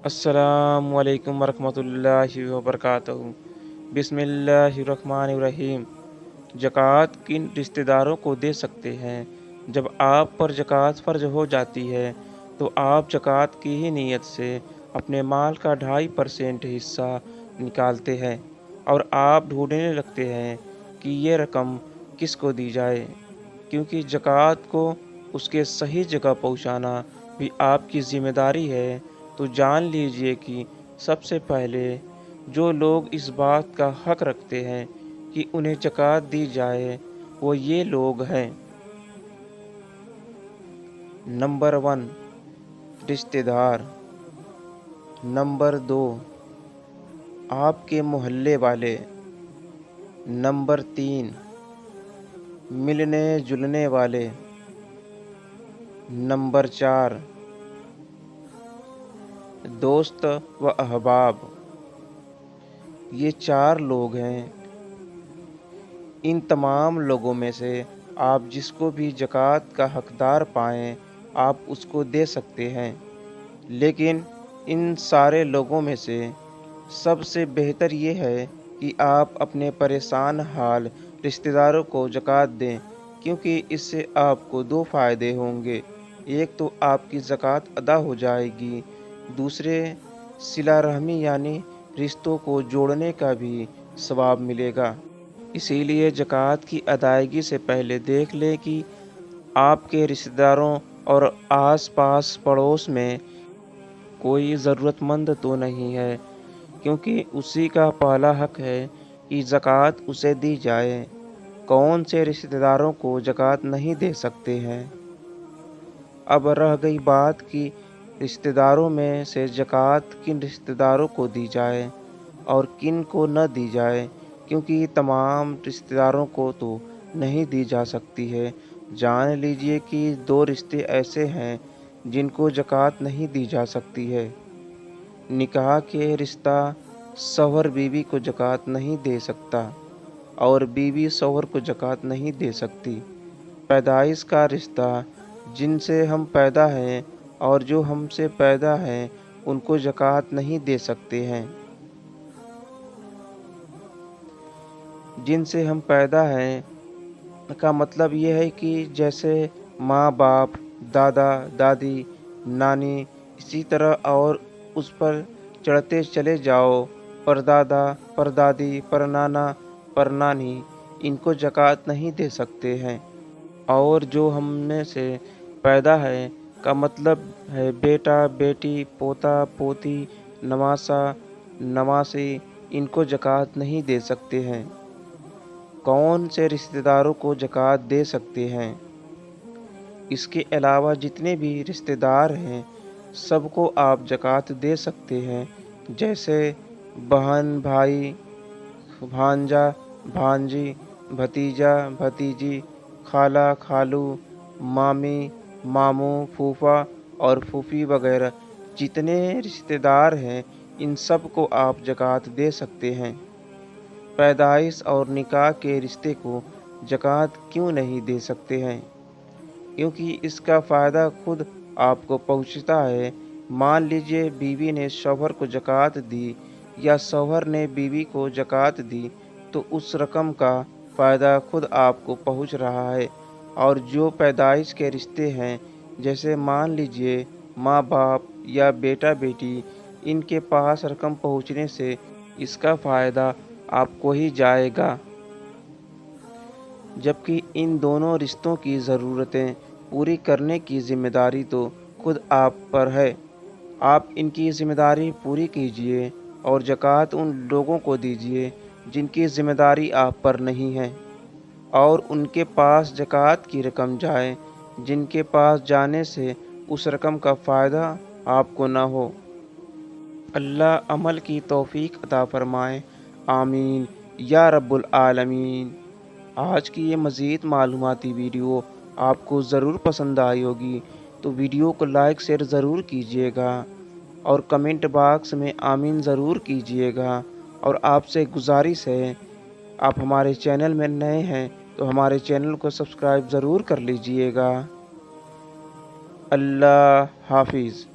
السلام علیکم ورحمۃ اللہ وبرکاتہ۔ بسم اللہ الرحمن الرحیم۔ زکوٰۃ کن رشتہ داروں کو دے سکتے ہیں؟ جب آپ پر زکوٰۃ فرض ہو جاتی ہے تو آپ زکوٰۃ کی ہی نیت سے اپنے مال کا 2.5% حصہ نکالتے ہیں اور آپ ڈھونڈنے لگتے ہیں کہ یہ رقم کس کو دی جائے، کیونکہ زکوٰۃ کو اس کے صحیح جگہ پہنچانا بھی آپ کی ذمہ داری ہے۔ تو جان لیجیے کہ سب سے پہلے جو لوگ اس بات کا حق رکھتے ہیں کہ انہیں زکوٰۃ دی جائے وہ یہ لوگ ہیں۔ نمبر 1، رشتہ دار۔ نمبر 2، آپ کے محلے والے۔ نمبر 3، ملنے جلنے والے۔ نمبر 4، دوست و احباب۔ یہ 4 لوگ ہیں۔ ان تمام لوگوں میں سے آپ جس کو بھی زکوٰۃ کا حقدار پائیں آپ اس کو دے سکتے ہیں، لیکن ان سارے لوگوں میں سے سب سے بہتر یہ ہے کہ آپ اپنے پریشان حال رشتہ داروں کو زکوٰۃ دیں، کیونکہ اس سے آپ کو 2 فائدے ہوں گے۔ ایک تو آپ کی زکوٰۃ ادا ہو جائے گی، دوسرے صلہ رحمی یعنی رشتوں کو جوڑنے کا بھی ثواب ملے گا۔ اسی لیے زکوٰۃ کی ادائیگی سے پہلے دیکھ لیں کہ آپ کے رشتہ داروں اور آس پاس پڑوس میں کوئی ضرورت مند تو نہیں ہے، کیونکہ اسی کا پہلا حق ہے کہ زکوٰۃ اسے دی جائے۔ کون سے رشتہ داروں کو زکوٰۃ نہیں دے سکتے ہیں؟ اب رہ گئی بات کہ رشتہ داروں میں سے زکوٰۃ کن رشتہ داروں کو دی جائے اور کن کو نہ دی جائے، کیونکہ تمام رشتہ داروں کو تو نہیں دی جا سکتی ہے۔ جان لیجیے کہ 2 رشتے ایسے ہیں جن کو زکوٰۃ نہیں دی جا سکتی ہے۔ نکاح کے رشتہ شوہر بیوی کو زکوٰۃ نہیں دے سکتا اور بیوی شوہر کو زکوٰۃ نہیں دے سکتی۔ پیدائش کا رشتہ، جن سے ہم پیدا ہیں اور جو ہم سے پیدا ہیں ان کو زکوٰۃ نہیں دے سکتے ہیں۔ جن سے ہم پیدا ہیں کا مطلب یہ ہے کہ جیسے ماں باپ، دادا دادی، نانی، اسی طرح اور اس پر چڑھتے چلے جاؤ، پردادا، پردادی، پرنانا، پرنانی، ان کو زکوٰۃ نہیں دے سکتے ہیں۔ اور جو ہم میں سے پیدا ہے کا مطلب ہے بیٹا، بیٹی، پوتا، پوتی، نواسا، نواسی، ان کو زکوٰۃ نہیں دے سکتے ہیں۔ کون سے رشتہ داروں کو زکوٰۃ دے سکتے ہیں؟ اس کے علاوہ جتنے بھی رشتہ دار ہیں سب کو آپ زکوٰۃ دے سکتے ہیں، جیسے بہن، بھائی، بھانجا، بھانجی، بھتیجا، بھتیجی، خالہ، خالو، مامی، ماموں، پھوپھا اور پھوپھی وغیرہ جتنے رشتہ دار ہیں ان سب کو آپ زکوٰۃ دے سکتے ہیں۔ پیدائش اور نکاح کے رشتے کو زکوٰۃ کیوں نہیں دے سکتے ہیں؟ کیونکہ اس کا فائدہ خود آپ کو پہنچتا ہے۔ مان لیجیے بیوی نے شوہر کو زکوٰۃ دی یا شوہر نے بیوی کو زکوٰۃ دی تو اس رقم کا فائدہ خود آپ کو پہنچ رہا ہے۔ اور جو پیدائش کے رشتے ہیں، جیسے مان لیجیے ماں باپ یا بیٹا بیٹی، ان کے پاس رقم پہنچنے سے اس کا فائدہ آپ کو ہی جائے گا، جبکہ ان دونوں رشتوں کی ضرورتیں پوری کرنے کی ذمہ داری تو خود آپ پر ہے۔ آپ ان کی ذمہ داری پوری کیجیے اور زکوٰۃ ان لوگوں کو دیجیے جن کی ذمہ داری آپ پر نہیں ہے، اور ان کے پاس زکوٰۃ کی رقم جائے جن کے پاس جانے سے اس رقم کا فائدہ آپ کو نہ ہو۔ اللہ عمل کی توفیق عطا فرمائے، آمین یا رب العالمین۔ آج کی یہ مزید معلوماتی ویڈیو آپ کو ضرور پسند آئی ہوگی، تو ویڈیو کو لائک شیئر ضرور کیجیے گا اور کمنٹ باکس میں آمین ضرور کیجیے گا۔ اور آپ سے گزارش ہے، آپ ہمارے چینل میں نئے ہیں تو ہمارے چینل کو سبسکرائب ضرور کر لیجیے گا۔ اللہ حافظ۔